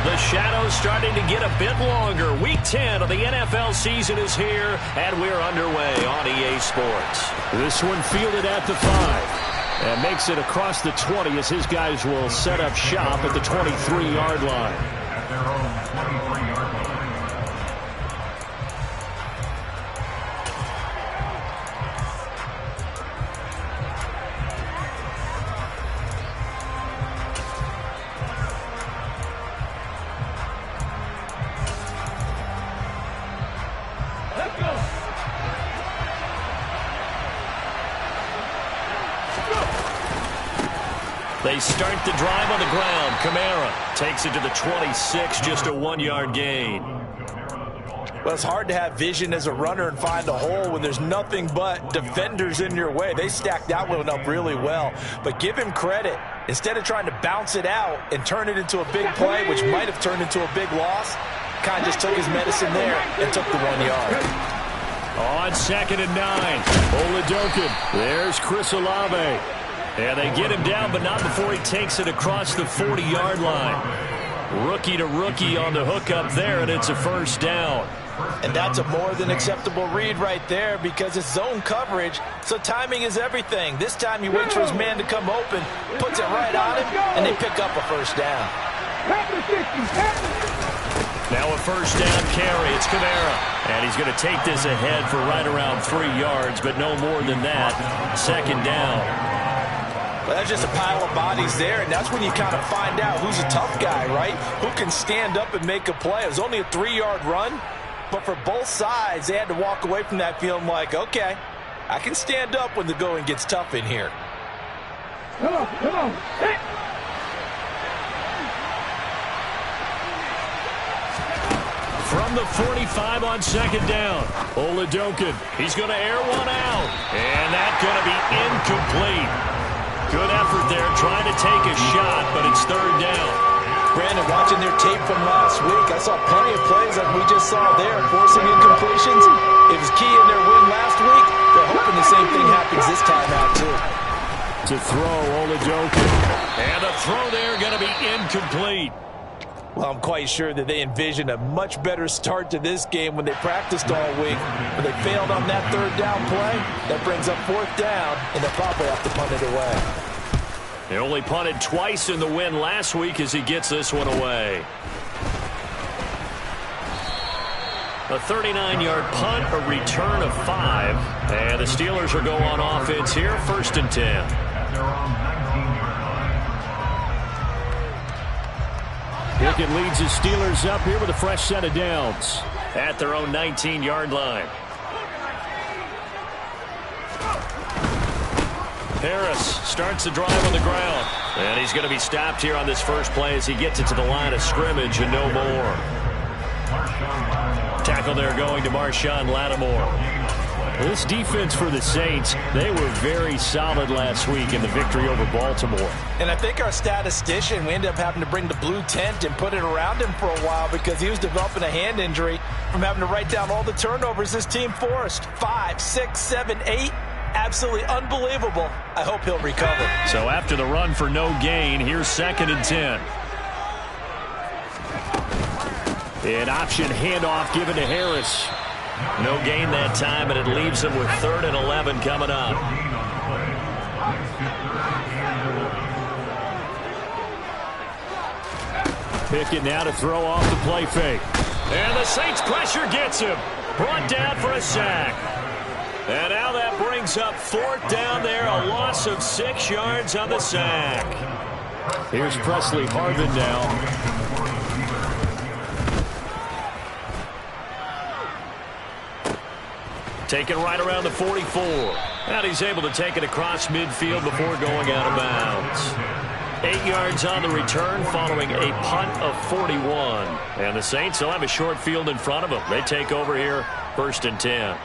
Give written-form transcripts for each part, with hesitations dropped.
The shadow's starting to get a bit longer. Week 10 of the NFL season is here, and we're underway on EA Sports. This one fielded at the 5. And makes it across the 20 as his guys will set up shop at the 23-yard line. At their own 23-yard line. They start the drive on the ground. Kamara takes it to the 26, just a 1-yard gain. Well, it's hard to have vision as a runner and find a hole when there's nothing but defenders in your way. They stacked that one up really well. But give him credit. Instead of trying to bounce it out and turn it into a big play, which might have turned into a big loss, kind of just took his medicine there and took the 1 yard. On 2nd and 9, Oladokin. There's Chris Olave. And they get him down, but not before he takes it across the 40-yard line. Rookie to rookie on the hookup there, and it's a first down. And that's a more than acceptable read right there because it's zone coverage, so timing is everything. This time he waits for his man to come open, puts it right on him, and they pick up a first down. Now a first down carry. It's Kamara. And he's going to take this ahead for right around 3 yards, but no more than that. 2nd down. Well, that's just a pile of bodies there, and that's when you kind of find out who's a tough guy, right? Who can stand up and make a play. It was only a 3-yard run, but for both sides, they had to walk away from that feeling like, okay, I can stand up when the going gets tough in here. Come on. Hey. From the 45 on 2nd down, Oladokin. He's going to air one out, and that's going to be incomplete. Good effort there, trying to take a shot, but it's 3rd down. Brandon, watching their tape from last week, I saw plenty of plays like we just saw there, forcing incompletions. It was key in their win last week. They're hoping the same thing happens this time out, too. To throw, Oladokin. And the throw there going to be incomplete. Well, I'm quite sure that they envisioned a much better start to this game when they practiced all week. But they failed on that 3rd down play. That brings up 4th down, and they'll probably have to punt it away. They only punted twice in the win last week as he gets this one away. A 39-yard punt, a return of 5. And the Steelers will go on offense here, 1st and 10. At their own 19-yard line. Pickett leads his Steelers up here with a fresh set of downs. At their own 19-yard line. Harris starts the drive on the ground. And he's going to be stopped here on this first play as he gets it to the line of scrimmage and no more. Tackle there going to Marshawn Lattimore. This defense for the Saints, they were very solid last week in the victory over Baltimore. And I think our statistician, we ended up having to bring the blue tent and put it around him for a while because he was developing a hand injury from having to write down all the turnovers this team forced. 5, 6, 7, 8. Absolutely unbelievable. I hope he'll recover. So after the run for no gain, here's 2nd and 10. An option handoff given to Harris. No gain that time, and it leaves them with 3rd and 11 coming up. Pickett now to throw off the play fake. And the Saints pressure gets him. Brought down for a sack. And now that brings up 4th down there, a loss of 6 yards on the sack. Here's Presley Harvin now. Taken right around the 44. And he's able to take it across midfield before going out of bounds. 8 yards on the return following a punt of 41. And the Saints will have a short field in front of them. They take over here, 1st and 10.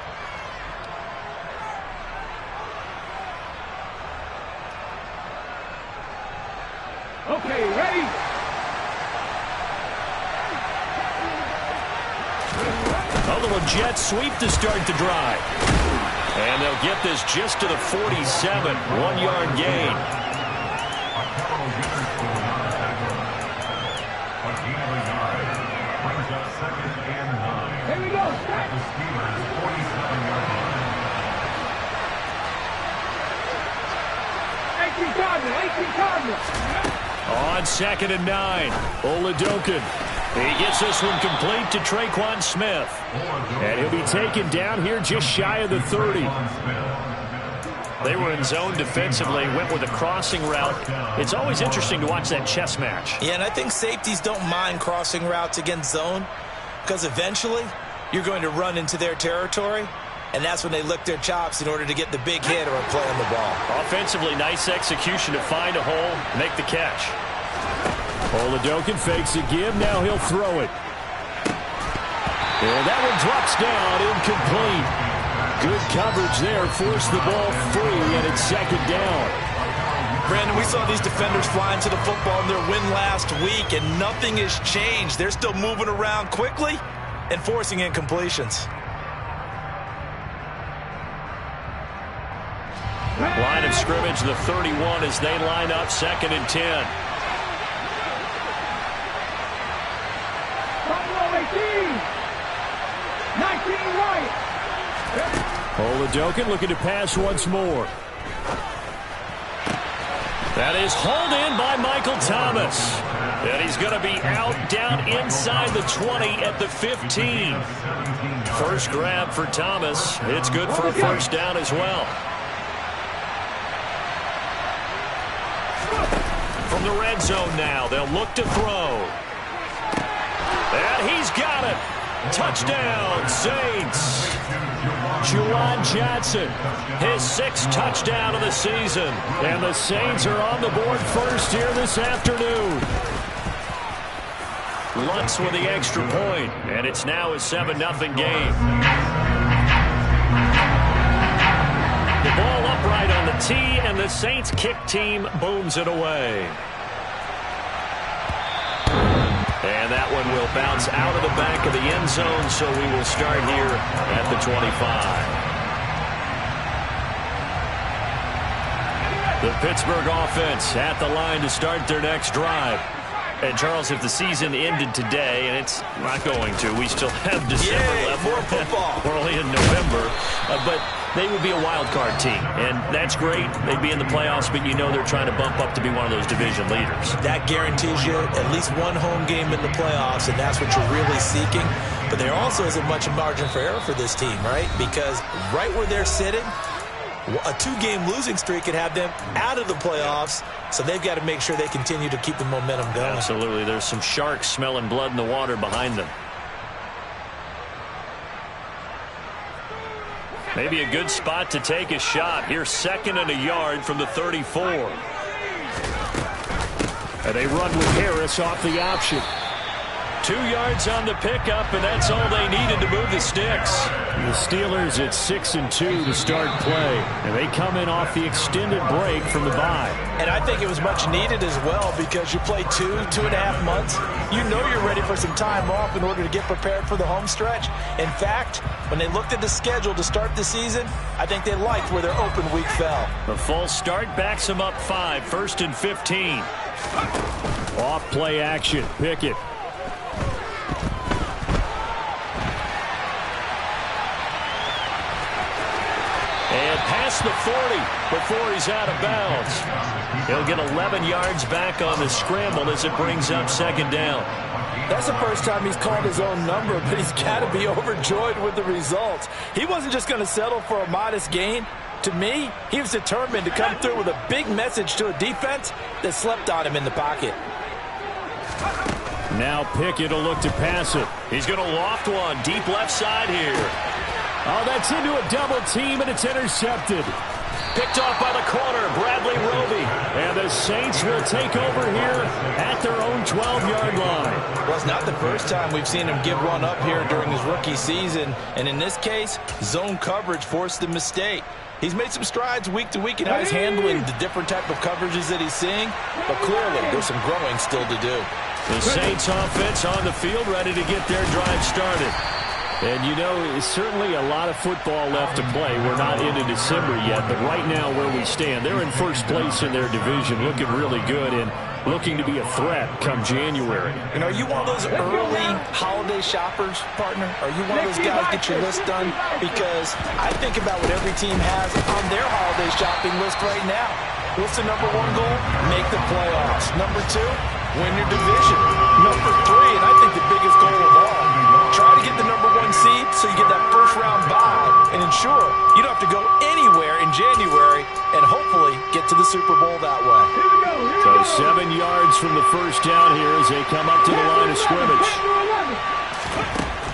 Okay, ready? A little jet sweep to start the drive. And they'll get this just to the 47. 1-yard gain. On 2nd and 9, Oladokun. He gets this one complete to Traquan Smith. And he'll be taken down here just shy of the 30. They were in zone defensively, went with a crossing route. It's always interesting to watch that chess match. Yeah, and I think safeties don't mind crossing routes against zone because eventually you're going to run into their territory, and that's when they lick their chops in order to get the big hit or a play on the ball. Offensively, nice execution to find a hole, make the catch. Oladokun fakes a give. Now he'll throw it. And that one drops down, incomplete. Good coverage there, forced the ball free, and it's 2nd down. Brandon, we saw these defenders flying to the football in their win last week, and nothing has changed. They're still moving around quickly and forcing incompletions. Line of scrimmage, the 31 as they line up 2nd and 10. Buffalo 18. 19 right. Oladokun looking to pass once more. That is hauled in by Michael Thomas. And he's going to be out down inside the 20 at the 15. First grab for Thomas. It's good for a first down as well. From the red zone now, they'll look to throw. And he's got it. Touchdown, Saints. Juwan Johnson, His 6th touchdown of the season. and the Saints are on the board first here this afternoon. Lutz with the extra point, and it's now a 7-0 game. The ball upright on the tee, and the Saints kick team booms it away. And that one will bounce out of the back of the end zone, so we will start here at the 25. The Pittsburgh offense at the line to start their next drive. And, Charles, if the season ended today, and it's not going to, we still have December left. More football. We're only in November. But they would be a wild card team, and that's great. They'd be in the playoffs, but you know they're trying to bump up to be one of those division leaders. That guarantees you at least one home game in the playoffs, and that's what you're really seeking. But there also isn't much margin for error for this team, right? Because right where they're sitting, a 2-game losing streak could have them out of the playoffs, so they've got to make sure they continue to keep the momentum going. Absolutely. There's some sharks smelling blood in the water behind them. Maybe a good spot to take a shot. Here's 2nd and a yard from the 34. And they run with Harris off the option. 2 yards on the pickup, and that's all they needed to move the sticks. The Steelers at 6-2 to start play. And they come in off the extended break from the bye. And I think it was much needed as well because you play 2.5 months. You know you're ready for some time off in order to get prepared for the home stretch. In fact, when they looked at the schedule to start the season, I think they liked where their open week fell. The false start backs them up 5, 1st and 15. Off play action. Pickett. And past the 40 before he's out of bounds. He'll get 11 yards back on the scramble as it brings up 2nd down. That's the first time he's called his own number, but he's got to be overjoyed with the results. He wasn't just going to settle for a modest gain. To me, he was determined to come through with a big message to a defense that slept on him in the pocket. Now Pickett will look to pass it. He's going to loft one deep left side here. Oh, that's into a double team, and it's intercepted. Picked off by the corner, Bradley Roby. And the Saints will take over here at their own 12-yard line. Well, it's not the first time we've seen him give one up here during his rookie season. And in this case, zone coverage forced the mistake. He's made some strides week to week in how he's handling the different type of coverages that he's seeing. But clearly, there's some growing still to do. The Saints offense on the field ready to get their drive started. And, you know, it's certainly a lot of football left to play. We're not into December yet, but right now where we stand, they're in first place in their division, looking really good and looking to be a threat come January. And are you one of those early holiday shoppers, partner? Are you one of those guys get your list done? Because I think about what every team has on their holiday shopping list right now. What's the number one goal? Make the playoffs. Number two, win your division. Number three, and I think the biggest goal of all, try to get the number one seed so you get that first round bye and ensure you don't have to go anywhere in January and hopefully get to the Super Bowl that way. So 7 yards from the first down here as they come up to the line of scrimmage.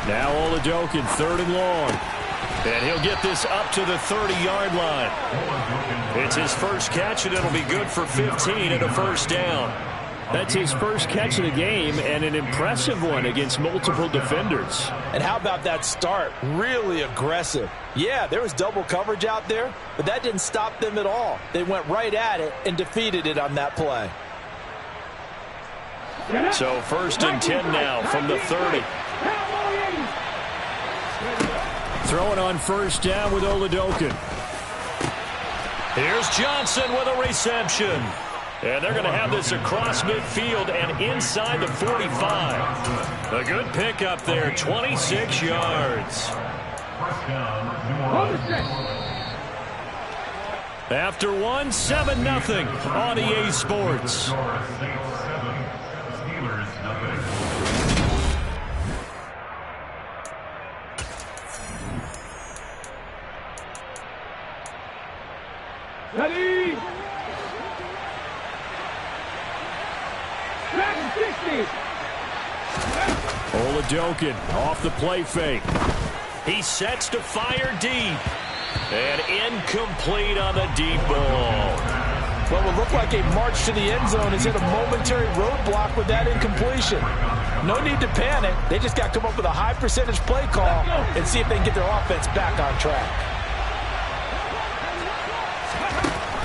Now Oladokin, 3rd and long. And he'll get this up to the 30-yard line. It's his first catch, and it'll be good for 15 and a first down. That's his first catch of the game, and an impressive one against multiple defenders. And how about that start? Really aggressive. Yeah, there was double coverage out there, but that didn't stop them at all. They went right at it and defeated it on that play. So 1st and 10 now from the 30. Throwing on first down with Oladokin. Here's Johnson with a reception. And they're going to have this across midfield and inside the 45. A good pickup there, 26 yards. After one, 7-0 on EA Sports. Ready? Oladokin off the play fake. He sets to fire deep. And incomplete on the deep ball. What would look like a march to the end zone is hit a momentary roadblock with that incompletion. No need to panic. They just got to come up with a high percentage play call and see if they can get their offense back on track.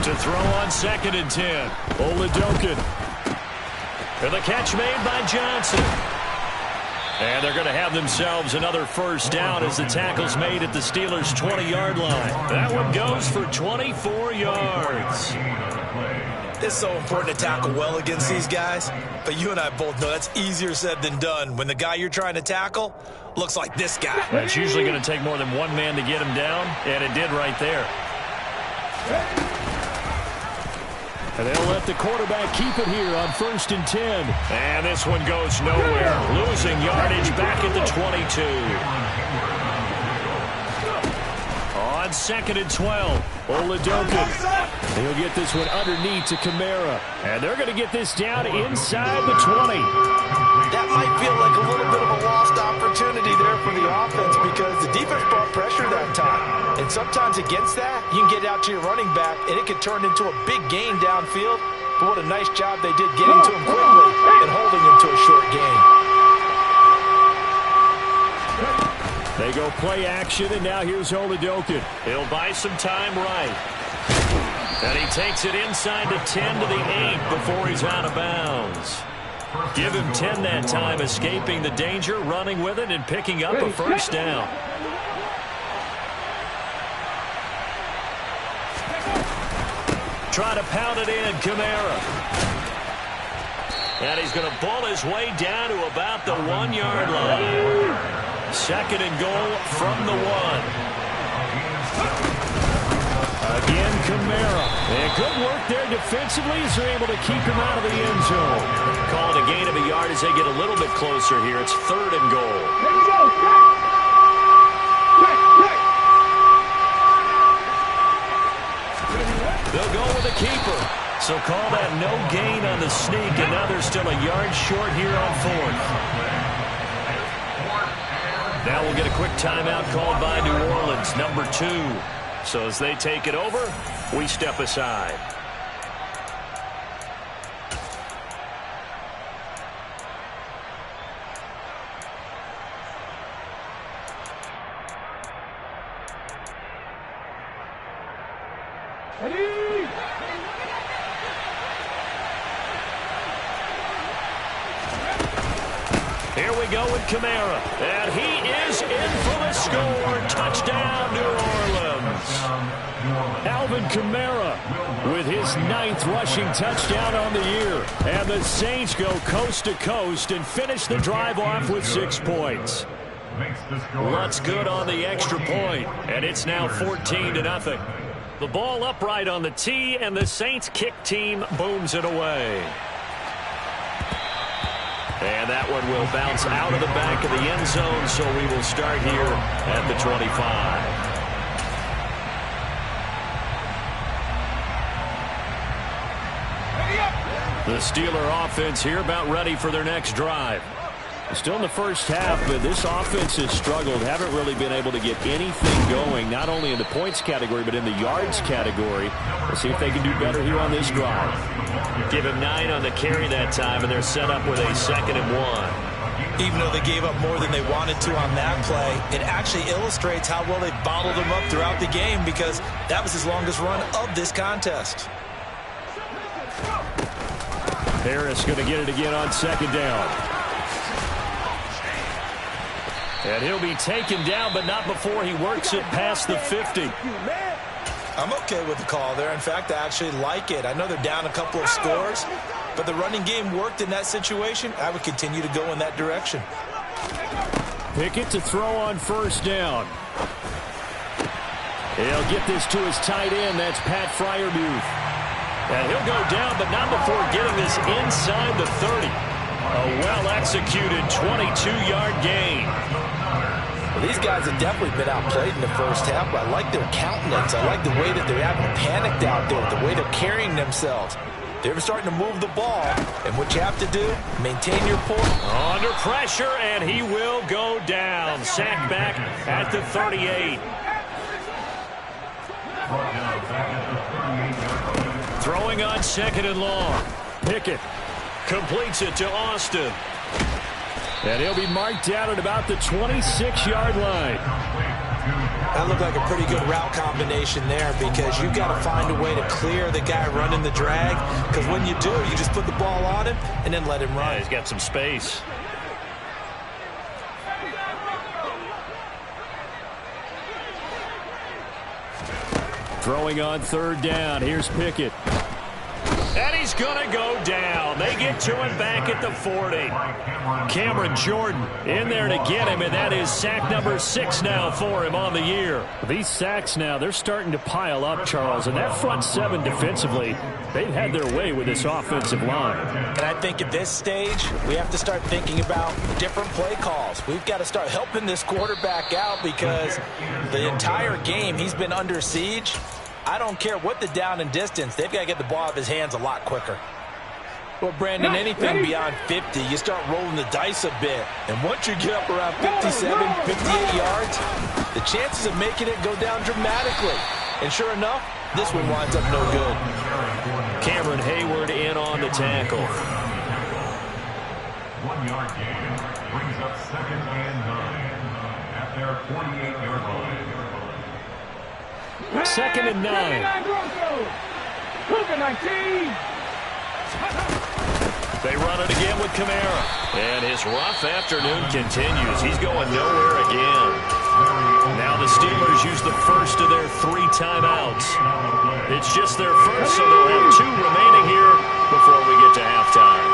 To throw on 2nd and 10. Oladokin. And the catch made by Johnson. And they're going to have themselves another first down as the tackle's made at the Steelers' 20-yard line. That one goes for 24 yards. It's so important to tackle well against these guys, but you and I both know that's easier said than done when the guy you're trying to tackle looks like this guy. That's usually going to take more than one man to get him down, and it did right there. And they'll let the quarterback keep it here on 1st and 10. And this one goes nowhere. Losing yardage back at the 22. On 2nd and 12. Oladokin. He'll get this one underneath to Kamara. And they're going to get this down inside the 20. That might feel like a little bit of a lost opportunity there for the offense because the defense brought pressure that time. And sometimes against that, you can get out to your running back, and it could turn into a big gain downfield. But what a nice job they did getting to him quickly and holding him to a short gain. They go play action, and now here's Oladokin. He'll buy some time right. And he takes it inside the 10 to the 8 before he's out of bounds. Give him 10 that time, escaping the danger, running with it, and picking up a first down. Try to pound it in, Kamara. And he's going to ball his way down to about the 1-yard line. 2nd and goal from the 1. Again, Kamara. And good work there defensively as they're able to keep him out of the end zone. Called a gain of a yard as they get a little bit closer here. It's 3rd and goal. Here we go. They'll go with the keeper. So call that no gain on the sneak, and now they're still a yard short here on 4th. Now we'll get a quick timeout called by New Orleans, number 2. So as they take it over, we step aside. Ready? Here we go with Kamara. And he is in for the score. Touchdown, New Orleans. Alvin Kamara with his 9th rushing touchdown on the year. And the Saints go coast to coast and finish the drive off with 6 points. What's good on the extra point? And it's now 14-0. The ball upright on the tee, and the Saints kick team booms it away. And that one will bounce out of the back of the end zone, so we will start here at the 25. The Steeler offense here about ready for their next drive. Still in the first half, but this offense has struggled. Haven't really been able to get anything going, not only in the points category, but in the yards category. We'll see if they can do better here on this drive. Give him 9 on the carry that time, and they're set up with a 2nd and 1. Even though they gave up more than they wanted to on that play, it actually illustrates how well they bottled them up throughout the game, because that was his longest run of this contest. Harris going to get it again on 2nd down. And he'll be taken down, but not before he works it past the 50. I'm okay with the call there. In fact, I actually like it. I know they're down a couple of scores, but the running game worked in that situation. I would continue to go in that direction. Pickett to throw on 1st down. He'll get this to his tight end. That's Pat Freiermuth. And he'll go down, but not before getting this inside the 30. A well-executed 22-yard gain. Well, these guys have definitely been outplayed in the first half, but I like their countenance. I like the way that they're having panicked out there, the way they're carrying themselves. They're starting to move the ball, and what you have to do, maintain your point. Under pressure, and he will go down. Sacked back at the 38. Throwing on 2nd and long. Pickett completes it to Austin. And he'll be marked down at about the 26-yard line. That looked like a pretty good route combination there, because you've got to find a way to clear the guy running the drag, because when you do, you just put the ball on him and then let him run. Yeah, he's got some space. Throwing on 3rd down. Here's Pickett. And he's going to go down. They get to him back at the 40. Cameron Jordan in there to get him, and that is sack number 6 now for him on the year. These sacks now, they're starting to pile up, Charles, and that front 7 defensively, they've had their way with this offensive line. And I think at this stage, we have to start thinking about different play calls. We've got to start helping this quarterback out, because the entire game he's been under siege. I don't care what the down and distance. They've got to get the ball out of his hands a lot quicker. Well, Brandon, anything beyond 50, you start rolling the dice a bit. And once you get up around 57, 58 yards, the chances of making it go down dramatically. And sure enough, this one winds up no good. Cameron Hayward in on the tackle. 1-yard gain brings up 2nd and 9 at their 48-yard line. 2nd and 9. They run it again with Kamara. And his rough afternoon continues. He's going nowhere again. Now the Steelers use the first of their 3 timeouts. It's just their first, so they'll have 2 remaining here before we get to halftime.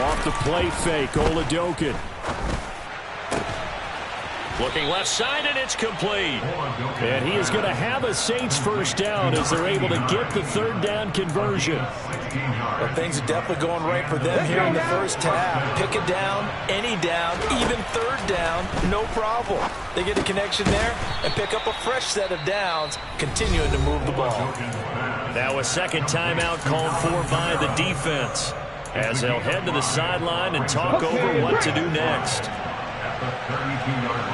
Off the play fake, Oladokin. Looking left side, and it's complete. And he is going to have a Saints 1st down as they're able to get the 3rd down conversion. Well, things are definitely going right for them here in the first half. Pick it down, any down, even 3rd down, no problem. They get a connection there and pick up a fresh set of downs, continuing to move the ball. Now a 2nd timeout called for by the defense, as they'll head to the sideline and talk over what to do next. The 32-yard line.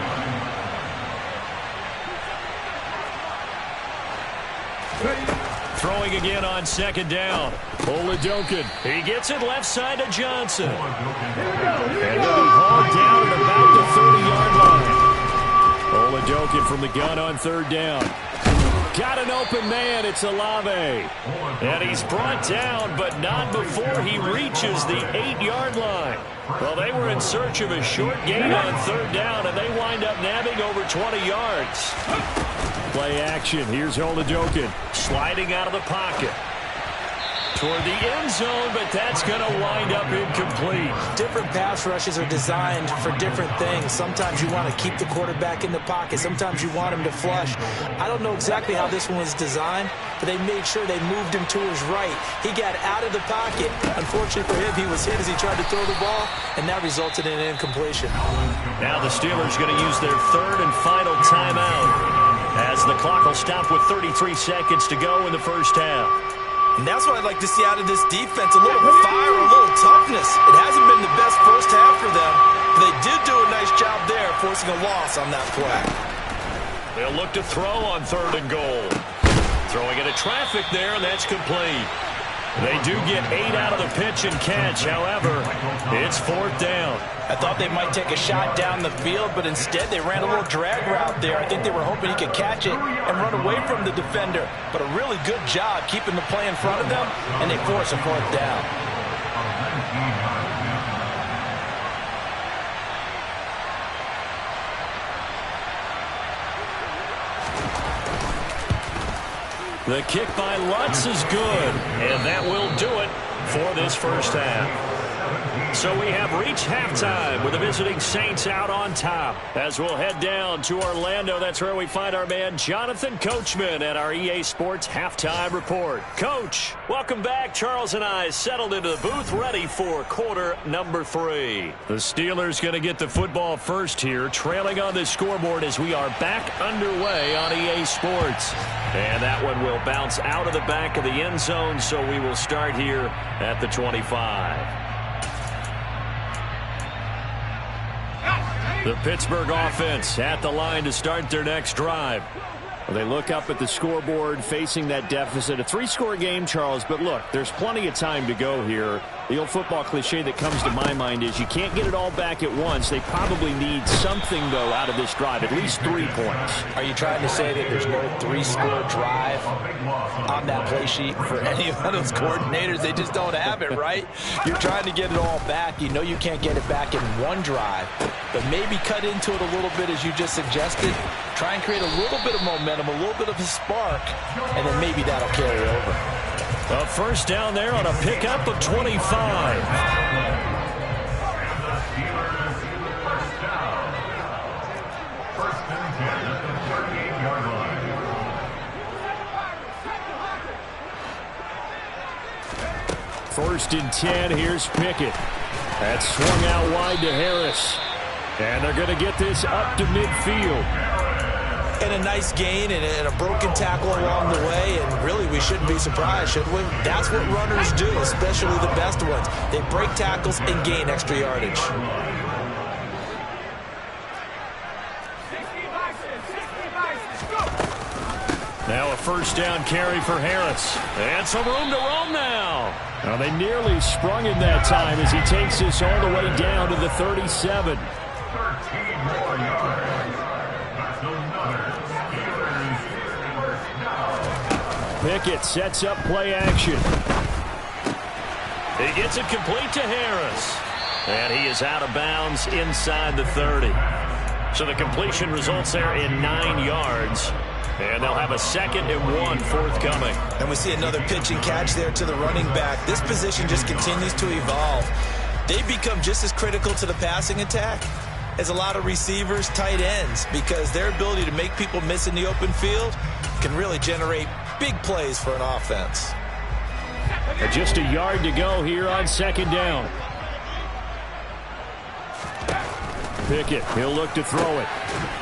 Throwing again on 2nd down. Oladokin. He gets it left side to Johnson. And he'll be hauled down at about the 30-yard line. Oladokin from the gun on 3rd down. Got an open man. It's Olave. And he's brought down, but not before he reaches the 8-yard line. Well, they were in search of a short gain on 3rd down, and they wind up nabbing over 20 yards. Play action. Here's Oladokin. Sliding out of the pocket. toward the end zone, but that's going to wind up incomplete. Different pass rushes are designed for different things. Sometimes you want to keep the quarterback in the pocket. Sometimes you want him to flush. I don't know exactly how this one was designed, but they made sure they moved him to his right. He got out of the pocket. Unfortunately for him, he was hit as he tried to throw the ball, and that resulted in an incompletion. Now the Steelers going to use their third and final timeout as the clock will stop with 33 seconds to go in the first half. And that's what I'd like to see out of this defense, a little fire, a little toughness. It hasn't been the best first half for them, but they did do a nice job there, forcing a loss on that play. They'll look to throw on 3rd and goal. Throwing into traffic there, and that's complete. They do get 8 out of the pitch and catch. However, it's 4th down. I thought they might take a shot down the field, but instead they ran a little drag route there. I think they were hoping he could catch it and run away from the defender. But a really good job keeping the play in front of them, and they force a 4th down. The kick by Lutz is good, and that will do it for this first half. So we have reached halftime with the visiting Saints out on top. As we'll head down to Orlando, that's where we find our man Jonathan Coachman at our EA Sports Halftime Report. Coach, welcome back. Charles and I settled into the booth ready for quarter number 3. The Steelers going to get the football first here, trailing on the scoreboard as we are back underway on EA Sports. And that one will bounce out of the back of the end zone, so we will start here at the 25. The Pittsburgh offense at the line to start their next drive. Well, they look up at the scoreboard facing that deficit. A 3-score game, Charles, but look, there's plenty of time to go here. The old football cliche that comes to my mind is you can't get it all back at once. They probably need something, though, out of this drive, at least 3 points. Are you trying to say that there's no 3-score drive on that play sheet for any of those coordinators? They just don't have it, right? You're trying to get it all back. You know you can't get it back in one drive, but maybe cut into it a little bit as you just suggested. Try and create a little bit of momentum, a little bit of a spark, and then maybe that'll carry over. A first down there on a pickup of 25. First and 10, here's Pickett. That's swung out wide to Harris. And they're going to get this up to midfield. And a nice gain and a broken tackle along the way, and really we shouldn't be surprised, should we? That's what runners do, especially the best ones. They break tackles and gain extra yardage. Now a first down carry for Harris. And some room to roam now. Well, they nearly sprung him that time as he takes this all the way down to the 37. 13 more yards. That's another Steelers first down. Pickett sets up play action. He gets it complete to Harris. And he is out of bounds inside the 30. So the completion results there in 9 yards. And they'll have a 2nd and 1 forthcoming. And we see another pitch and catch there to the running back. This position just continues to evolve. They become just as critical to the passing attack as a lot of receivers, tight ends, because their ability to make people miss in the open field can really generate big plays for an offense. Just a yard to go here on 2nd down. Pickett, he'll look to throw it.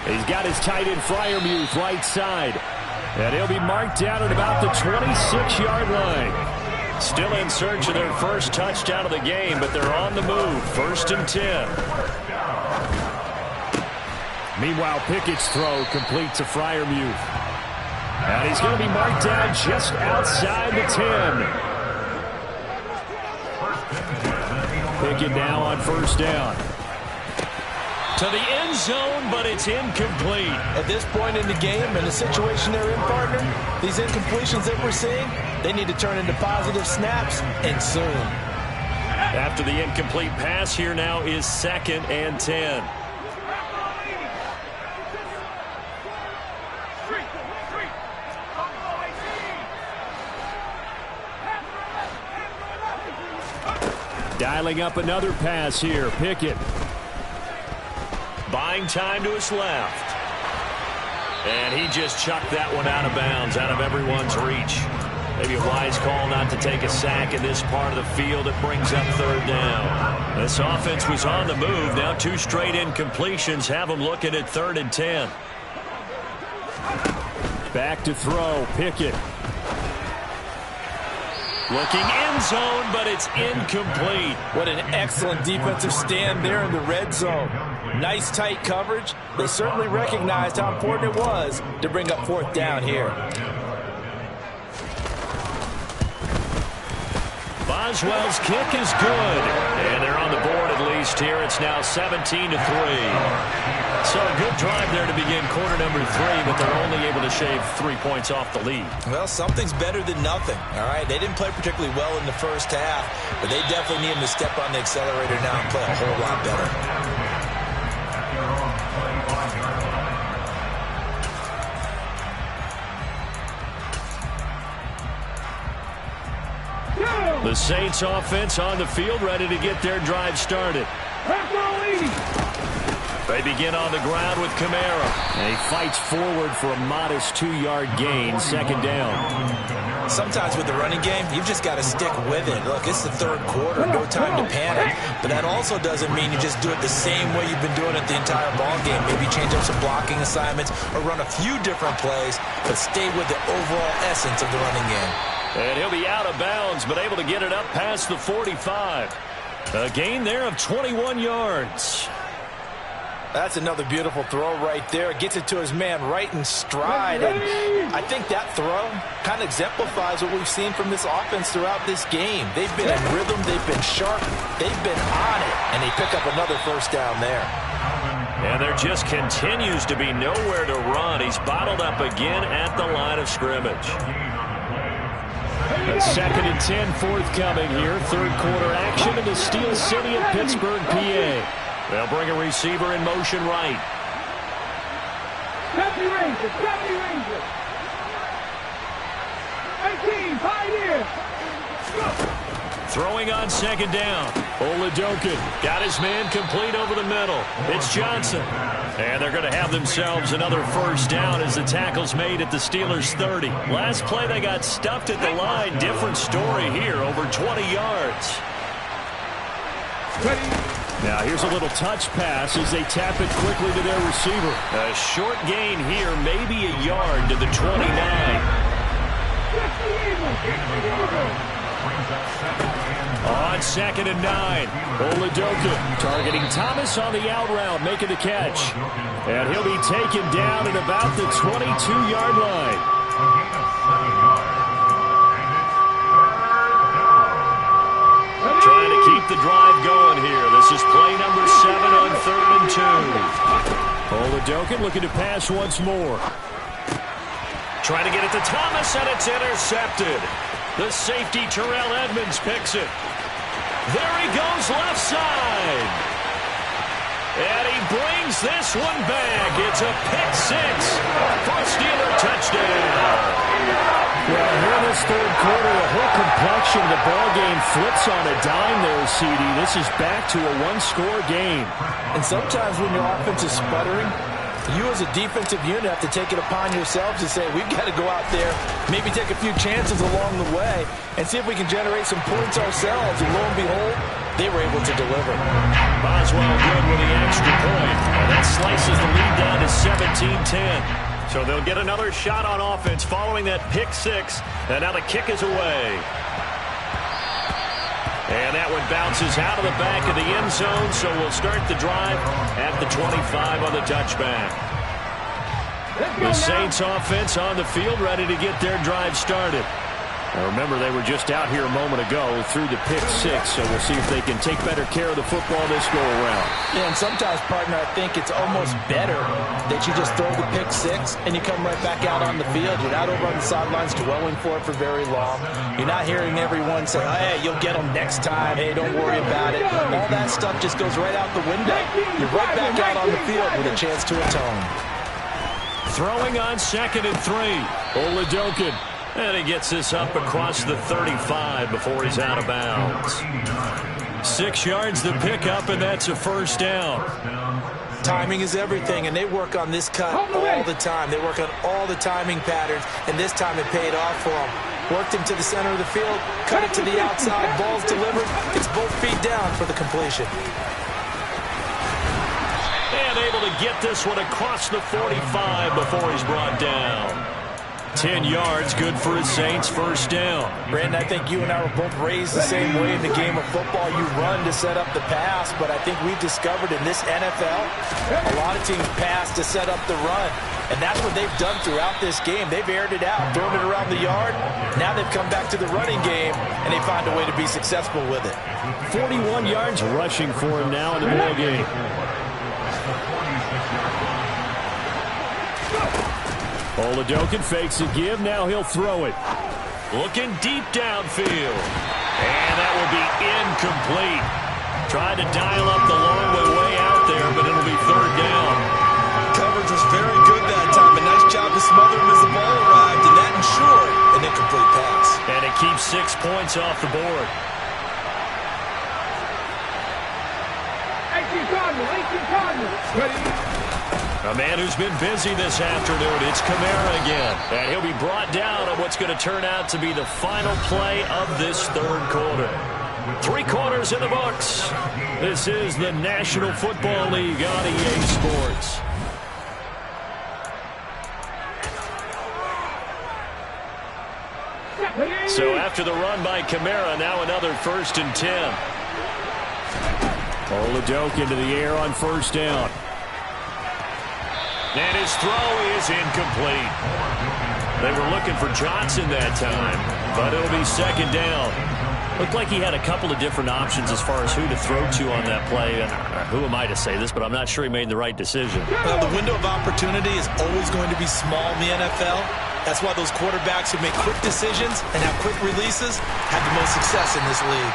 He's got his tight end Freiermuth right side. And he'll be marked down at about the 26-yard line. Still in search of their first touchdown of the game, but they're on the move. 1st and 10. Meanwhile, Pickett's throw complete to Freiermuth. And he's going to be marked down just outside the 10. Pickett now on 1st down. To the end zone, but it's incomplete. At this point in the game, in the situation they're in, partner, these incompletions that we're seeing, they need to turn into positive snaps, and soon. After the incomplete pass, here now is 2nd and 10. Dialing up another pass here. Pickett. Buying time to his left. And he just chucked that one out of bounds, out of everyone's reach. Maybe a wise call not to take a sack in this part of the field. It brings up third down. This offense was on the move. Now 2 straight incompletions have them looking at 3rd and 10. Back to throw. Pickett. Looking end zone, but it's incomplete. What an excellent defensive stand there in the red zone. Nice tight coverage. They certainly recognized how important it was to bring up 4th down here. Boswell's kick is good. And they're on the board at least here. It's now 17-3. So a good drive there to begin quarter number 3, but they're only able to shave 3 points off the lead. Well, something's better than nothing, all right? They didn't play particularly well in the first half, but they definitely need them to step on the accelerator now and play a whole lot better. The Saints offense on the field, ready to get their drive started. They begin on the ground with Kamara. And he fights forward for a modest 2-yard gain, 2nd down. Sometimes with the running game, you've just got to stick with it. Look, it's the 3rd quarter, no time to panic. But that also doesn't mean you just do it the same way you've been doing it the entire ball game. Maybe change up some blocking assignments or run a few different plays, but stay with the overall essence of the running game. And he'll be out of bounds, but able to get it up past the 45. A gain there of 21 yards. That's another beautiful throw right there. Gets it to his man right in stride. And I think that throw kind of exemplifies what we've seen from this offense throughout this game. They've been in rhythm. They've been sharp. They've been on it. And they pick up another 1st down there. And there just continues to be nowhere to run. He's bottled up again at the line of scrimmage. A 2nd and 10 forthcoming here. 3rd quarter action in the Steel City of Pittsburgh, PA. They'll bring a receiver in motion right. Deputy Ranger, Deputy Ranger. 18, pioneer. Throwing on 2nd down. Oladokun Got his man complete over the middle. It's Johnson. And they're going to have themselves another 1st down as the tackle's made at the Steelers' 30. Last play they got stuffed at the line. Different story here, over 20 yards. Now here's a little touch pass as they tap it quickly to their receiver. A short gain here, maybe a yard to the 29. On 2nd and 9, Oladokun targeting Thomas on the out route, making the catch. And he'll be taken down at about the 22-yard line. Trying to keep the drive going here. This is play number 7 on 3rd and 2. Oladokun looking to pass once more. Trying to get it to Thomas, and it's intercepted. The safety, Terrell Edmonds, picks it. There he goes left side. And he brings this one back. It's a pick 6 for a Steeler touchdown. Well, here in this 3rd quarter, the whole complexion of the ball game flips on a dime there, CD. This is back to a 1-score game. And sometimes when your offense is sputtering, you as a defensive unit have to take it upon yourselves to say, we've got to go out there, maybe take a few chances along the way, and see if we can generate some points ourselves. And lo and behold, they were able to deliver. Boswell good with the extra point. And that slices the lead down to 17-10. So they'll get another shot on offense following that pick 6. And now the kick is away. And that one bounces out of the back of the end zone, so we'll start the drive at the 25 on the touchback. The Saints offense on the field, ready to get their drive started. Now remember, they were just out here a moment ago through the pick 6, so we'll see if they can take better care of the football this go-around. Yeah, and sometimes, partner, I think it's almost better that you just throw the pick 6 and you come right back out on the field. You're not over on the sidelines dwelling for it for very long. You're not hearing everyone say, hey, you'll get them next time. Hey, don't worry about it. All that stuff just goes right out the window. You're right back out on the field with a chance to atone. Throwing on 2nd and 3. Oladokun. And he gets this up across the 35 before he's out of bounds. 6 yards to pick up, and that's a first down. Timing is everything, and they work on this cut all the time. They work on all the timing patterns, and this time it paid off for them. Worked him to the center of the field, cut it to the outside, ball's delivered. It's both feet down for the completion. And able to get this one across the 45 before he's brought down. 10 yards, good for his Saints, first down. Brandon, I think you and I were both raised the same way in the game of football. You run to set up the pass, but I think we've discovered in this NFL, a lot of teams pass to set up the run. And that's what they've done throughout this game. They've aired it out, thrown it around the yard. Now they've come back to the running game, and they find a way to be successful with it. 41 yards rushing for him now in the ball game. Oladokin fakes a give. Now he'll throw it. Looking deep downfield. And that will be incomplete. Tried to dial up the long way out there, but it'll be third down. Coverage was very good that time. A nice job to smother him as the ball arrived, and that ensured an incomplete pass. And it keeps 6 points off the board. 18 Cardinals. Ready? A man who's been busy this afternoon. It's Kamara again. And he'll be brought down on what's going to turn out to be the final play of this third quarter. 3 quarters in the books. This is the National Football League on EA Sports. So after the run by Kamara, now another 1st and 10. Oladokin into the air on first down. And his throw is incomplete. They were looking for Johnson that time, but it'll be second down. Looked like he had a couple of different options as far as who to throw to on that play. Who am I to say this, but I'm not sure he made the right decision. Well, the window of opportunity is always going to be small in the NFL. That's why those quarterbacks who make quick decisions and have quick releases have the most success in this league.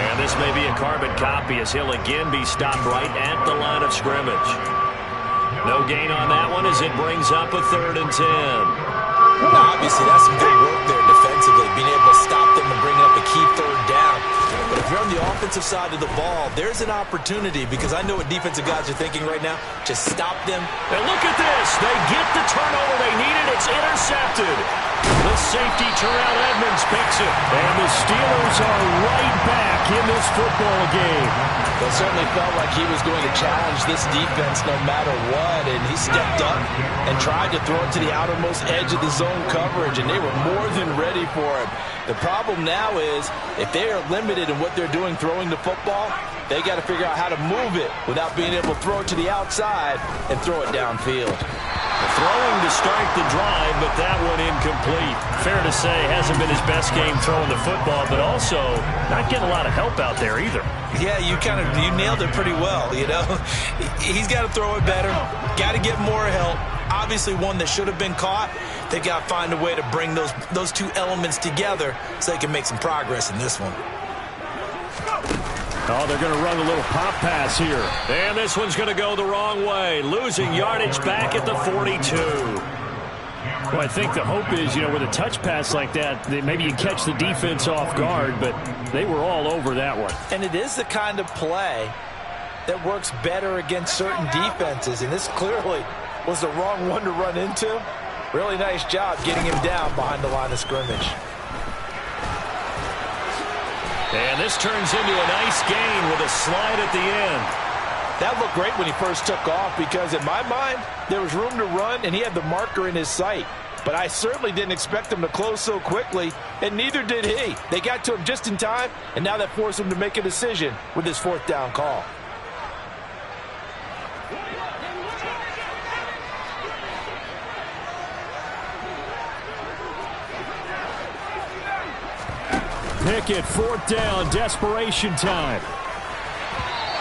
And this may be a carbon copy as he'll again be stopped right at the line of scrimmage. No gain on that one as it brings up a 3rd and 10. Now, obviously, that's some good work there defensively, being able to stop them and bring up a key 3rd down. But if you're on the offensive side of the ball, there's an opportunity because I know what defensive guys are thinking right now. Just stop them. And look at this. They get the turnover they needed. It's intercepted. The safety, Terrell Edmonds, picks it. And the Steelers are right back in this football game. It certainly felt like he was going to challenge this defense no matter what, and he stepped up and tried to throw it to the outermost edge of the zone coverage, and they were more than ready for him. The problem now is if they are limited in what they're doing throwing the football, they got to figure out how to move it without being able to throw it to the outside and throw it downfield. Throwing to start the drive, but that one incomplete. Fair to say, hasn't been his best game throwing the football, but also not getting a lot of help out there either. Yeah, you nailed it pretty well, you know. He's got to throw it better, got to get more help. Obviously one that should have been caught. They got to find a way to bring those 2 elements together so they can make some progress in this one. Oh, they're going to run a little pop pass here. And this one's going to go the wrong way. Losing yardage back at the 42. Well, I think the hope is, with a touch pass like that maybe you catch the defense off guard, but they were all over that one. And it is the kind of play that works better against certain defenses, and this clearly was the wrong one to run into. Really nice job getting him down behind the line of scrimmage. And this turns into a nice gain with a slide at the end. That looked great when he first took off because in my mind, there was room to run and he had the marker in his sight. But I certainly didn't expect him to close so quickly, and neither did he. They got to him just in time, and now that forced him to make a decision with his 4th down call. Pickett, 4th down, desperation time.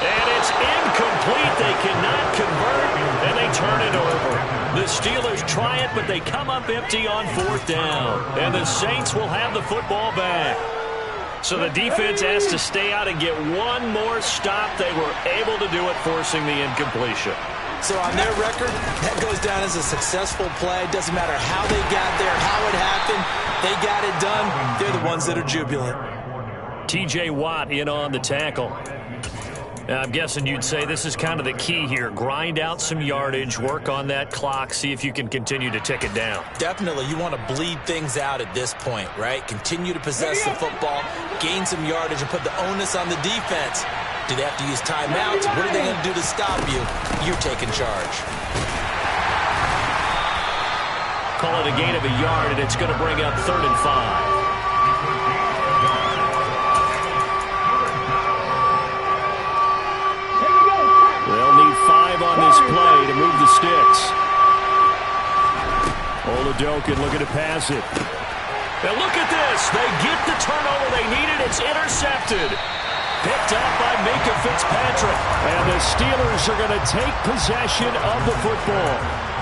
And it's incomplete. They cannot convert, and they turn it over. The Steelers try it, but they come up empty on 4th down. And the Saints will have the football back. So the defense has to stay out and get one more stop. They were able to do it, forcing the incompletion. So on their record, that goes down as a successful play. Doesn't matter how they got there, how it happened. They got it done. They're the ones that are jubilant. T.J. Watt in on the tackle. Now, I'm guessing you'd say this is kind of the key here. Grind out some yardage, work on that clock, see if you can continue to tick it down. Definitely. You want to bleed things out at this point, right? Continue to possess the football, gain some yardage, and put the onus on the defense. Do they have to use timeouts? What are they going to do to stop you? You're taking charge. Call it a gain of a yard, and it's going to bring up 3rd and 5. They'll need 5 on this play to move the sticks. Oladokin looking to pass it. And look at this. They get the turnover they needed. It's intercepted. Picked up by Minka Fitzpatrick. And the Steelers are going to take possession of the football.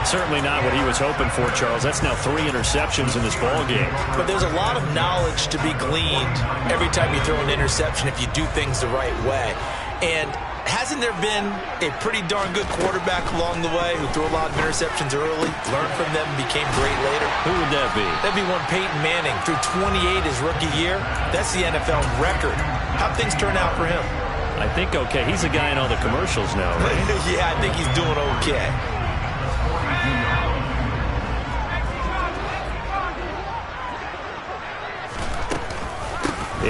Certainly not what he was hoping for, Charles. That's now 3 interceptions in this ball game. But there's a lot of knowledge to be gleaned every time you throw an interception if you do things the right way. And hasn't there been a pretty darn good quarterback along the way who threw a lot of interceptions early, learned from them, and became great later? Who would that be? That'd be one Peyton Manning. Threw 28 his rookie year. That's the NFL record. How'd things turn out for him? I think okay. He's a guy in all the commercials now, right? Yeah, I think he's doing okay.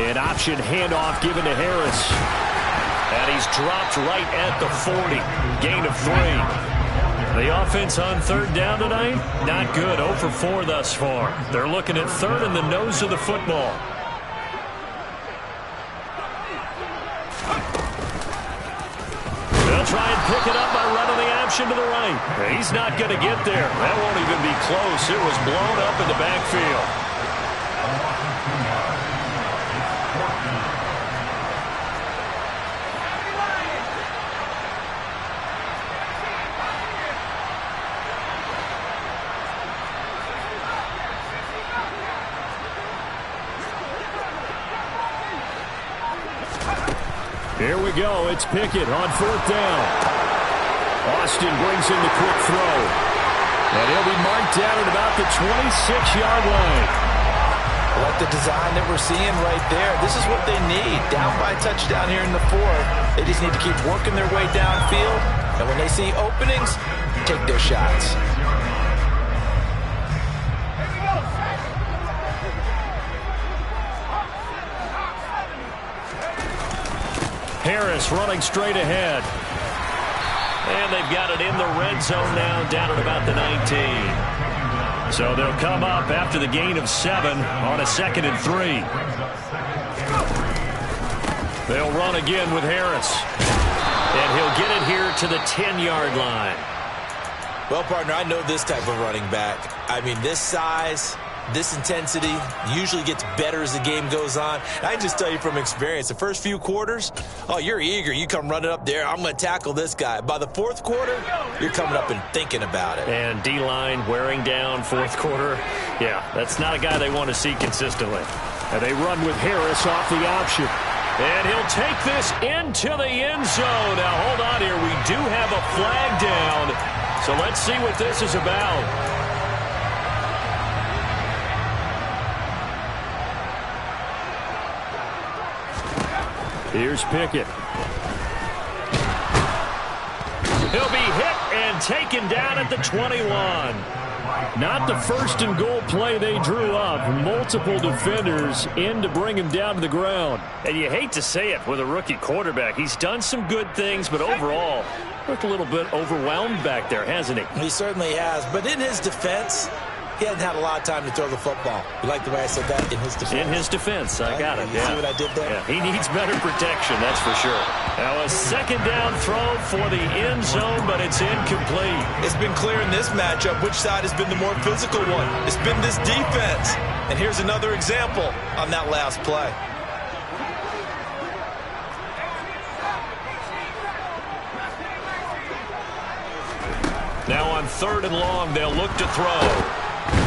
An option handoff given to Harris. And he's dropped right at the 40. Gain of 3. The offense on 3rd down tonight, not good. 0 for 4 thus far. They're looking at 3rd in the nose of the football. They'll try and pick it up by running the option to the right. He's not going to get there. That won't even be close. It was blown up in the backfield. Here we go. It's Pickett on 4th down. Austin brings in the quick throw. And he'll be marked down at about the 26-yard line. I like the design that we're seeing right there. This is what they need. Down by a touchdown here in the 4th. They just need to keep working their way downfield. And when they see openings, take their shots. Harris running straight ahead. And they've got it in the red zone now, down at about the 19. So they'll come up after the gain of 7 on a 2nd and 3. They'll run again with Harris. And he'll get it here to the 10-yard line. Well, partner, I know this type of running back. I mean, this size, this intensity usually gets better as the game goes on. I can just tell you from experience, the first few quarters, oh, you're eager. You come running up there. I'm going to tackle this guy. By the 4th quarter, you're coming up and thinking about it. And D-line wearing down 4th quarter. Yeah, that's not a guy they want to see consistently. And they run with Harris off the option. And he'll take this into the end zone. Now, hold on here. We do have a flag down. So let's see what this is about. Here's Pickett. He'll be hit and taken down at the 21. Not the 1st and goal play they drew up. Multiple defenders in to bring him down to the ground. And you hate to say it with a rookie quarterback. He's done some good things, but overall, looked a little bit overwhelmed back there, hasn't he? He certainly has. But in his defense, he hasn't had a lot of time to throw the football. You like the way I said that? In his defense. In his defense. I got it. You see what I did there? Yeah, he needs better protection, that's for sure. Now a 2nd down throw for the end zone, but it's incomplete. It's been clear in this matchup which side has been the more physical one. It's been this defense. And here's another example on that last play. Now on 3rd and long, they'll look to throw.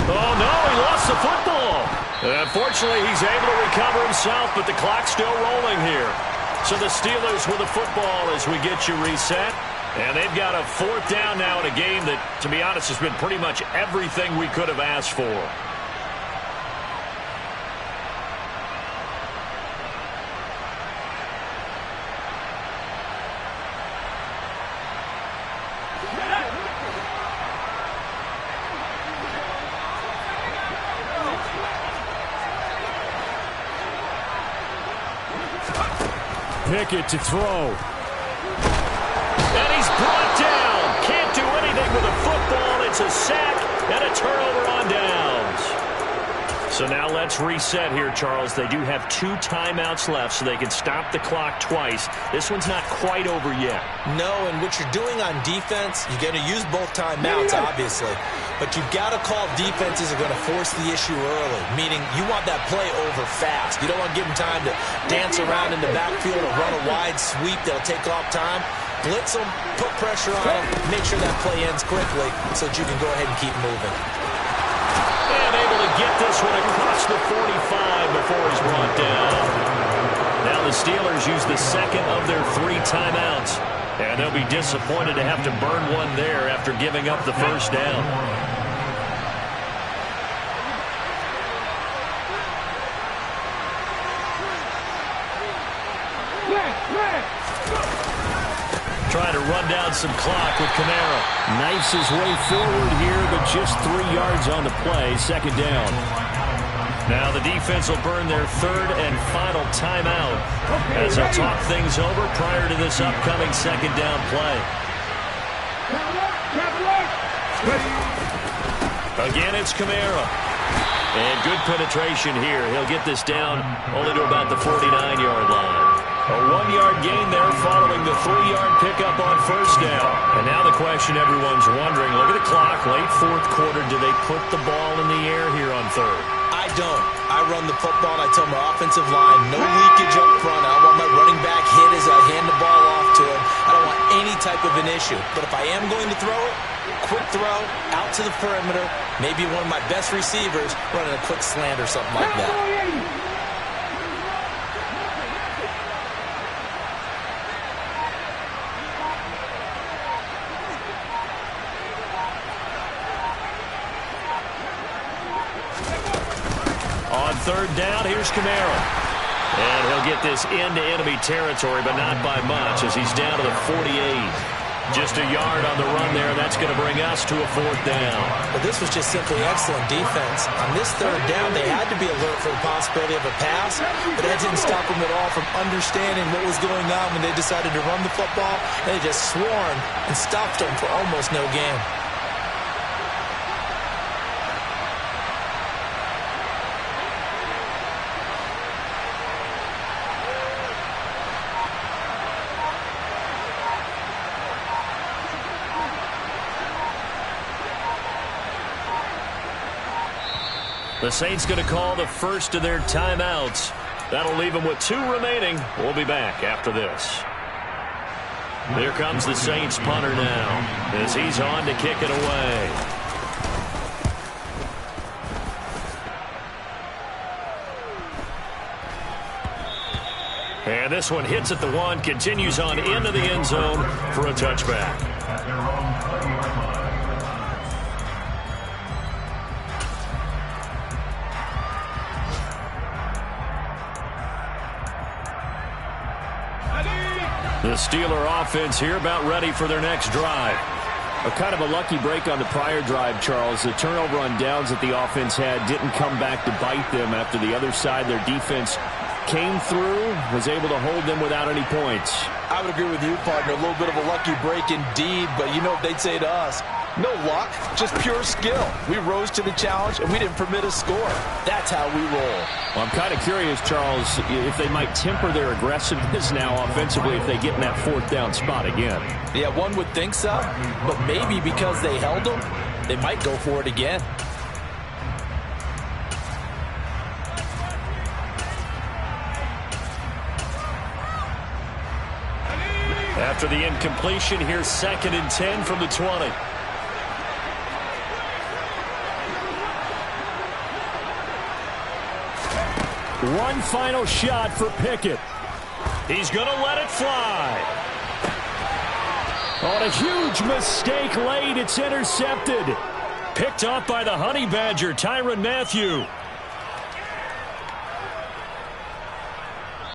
Oh, no, he lost the football. Unfortunately, he's able to recover himself, but the clock's still rolling here. So the Steelers with the football as we get you reset. And they've got a 4th down now in a game that, to be honest, has been pretty much everything we could have asked for. Pickett to throw. And he's brought down. Can't do anything with a football. It's a sack and a turnover on downs. So now let's reset here, Charles. They do have 2 timeouts left, so they can stop the clock twice. This one's not quite over yet. No, and what you're doing on defense, you're going to use both timeouts, obviously. But you've got to call defenses are going to force the issue early, meaning you want that play over fast. You don't want to give them time to dance around in the backfield or run a wide sweep that'll take off time. Blitz them, put pressure on them, make sure that play ends quickly so that you can go ahead and keep moving. And able to get this one across the 45 before he's brought down. Now the Steelers use the second of their 3 timeouts. And they'll be disappointed to have to burn one there after giving up the first down. Trying to run down some clock with Kamara. Knifes his way forward here, but just 3 yards on the play. Second down. Now the defense will burn their 3rd and final timeout as they'll talk things over prior to this upcoming second down play. Again, it's Kamara. And good penetration here. He'll get this down only to about the 49-yard line. A 1-yard gain there following the 3-yard pickup on first down. And now the question everyone's wondering, look at the clock, late 4th quarter, do they put the ball in the air here on 3rd? I don't. I run the football, and I tell my offensive line, no leakage up front. I don't want my running back hit as I hand the ball off to him. I don't want any type of an issue. But if I am going to throw it, quick throw, out to the perimeter, maybe one of my best receivers running a quick slant or something like that. On 3rd down, here's Kamara. And he'll get this into enemy territory, but not by much as he's down to the 48. Just a yard on the run there, and that's going to bring us to a 4th down. But this was just simply excellent defense. On this 3rd down, they had to be alert for the possibility of a pass, but that didn't stop them at all from understanding what was going on when they decided to run the football. They just swarmed and stopped them for almost no gain. The Saints going to call the first of their timeouts. That'll leave them with 2 remaining. We'll be back after this. Here comes the Saints punter now as he's on to kick it away. And this one hits at the 1, continues on into the end zone for a touchback. At their own 30-yard line. The Steeler offense here about ready for their next drive. A kind of a lucky break on the prior drive, Charles. The turnover on downs that the offense had didn't come back to bite them after the other side. Their defense came through, was able to hold them without any points. I would agree with you, partner. A little bit of a lucky break indeed, but you know what they'd say to us? No luck, just pure skill. We rose to the challenge, and we didn't permit a score. That's how we roll. Well, I'm kind of curious, Charles, if they might temper their aggressiveness now offensively if they get in that 4th down spot again. Yeah, one would think so, but maybe because they held them, they might go for it again. After the incompletion, here's 2nd and 10 from the 20. One final shot for Pickett. He's going to let it fly. On a huge mistake late, it's intercepted. Picked off by the Honey Badger, Tyrann Mathieu.